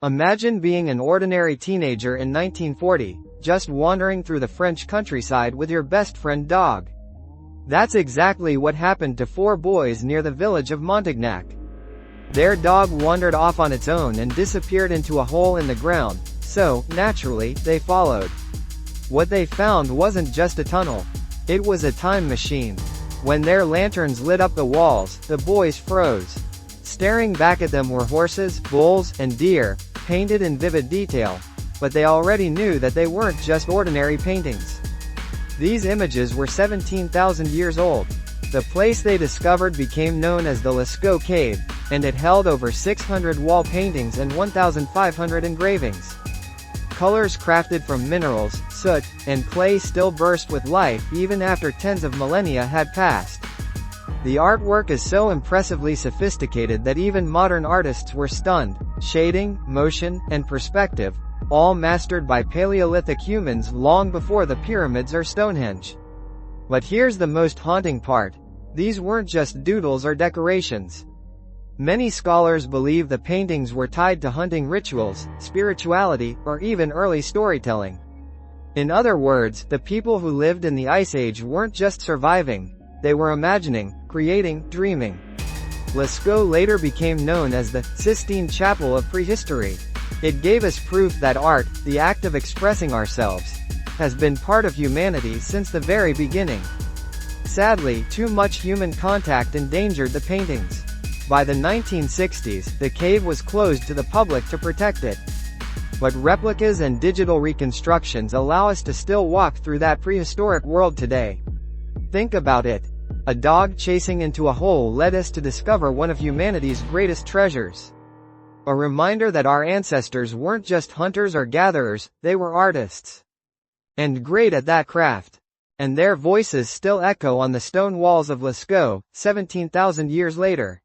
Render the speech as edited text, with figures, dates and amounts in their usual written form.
Imagine being an ordinary teenager in 1940, just wandering through the French countryside with your best friend dog. That's exactly what happened to four boys near the village of Montignac. Their dog wandered off on its own and disappeared into a hole in the ground, so, naturally, they followed. What they found wasn't just a tunnel. It was a time machine. When their lanterns lit up the walls, the boys froze. Staring back at them were horses, bulls, and deer, painted in vivid detail. But they already knew that they weren't just ordinary paintings. These images were 17,000 years old. The place they discovered became known as the Lascaux Cave, and it held over 600 wall paintings and 1,500 engravings. Colors crafted from minerals, soot, and clay still burst with life even after tens of millennia had passed. The artwork is so impressively sophisticated that even modern artists were stunned. Shading, motion, and perspective, all mastered by Paleolithic humans long before the pyramids or Stonehenge. But here's the most haunting part. These weren't just doodles or decorations. Many scholars believe the paintings were tied to hunting rituals, spirituality, or even early storytelling. In other words, the people who lived in the Ice Age weren't just surviving, they were imagining, creating, dreaming. Lascaux later became known as the Sistine Chapel of prehistory. It gave us proof that art, the act of expressing ourselves, has been part of humanity since the very beginning. Sadly, too much human contact endangered the paintings. By the 1960s, the cave was closed to the public to protect it. But replicas and digital reconstructions allow us to still walk through that prehistoric world today. Think about it. A dog chasing into a hole led us to discover one of humanity's greatest treasures. A reminder that our ancestors weren't just hunters or gatherers, they were artists. And great at that craft. And their voices still echo on the stone walls of Lascaux, 17,000 years later.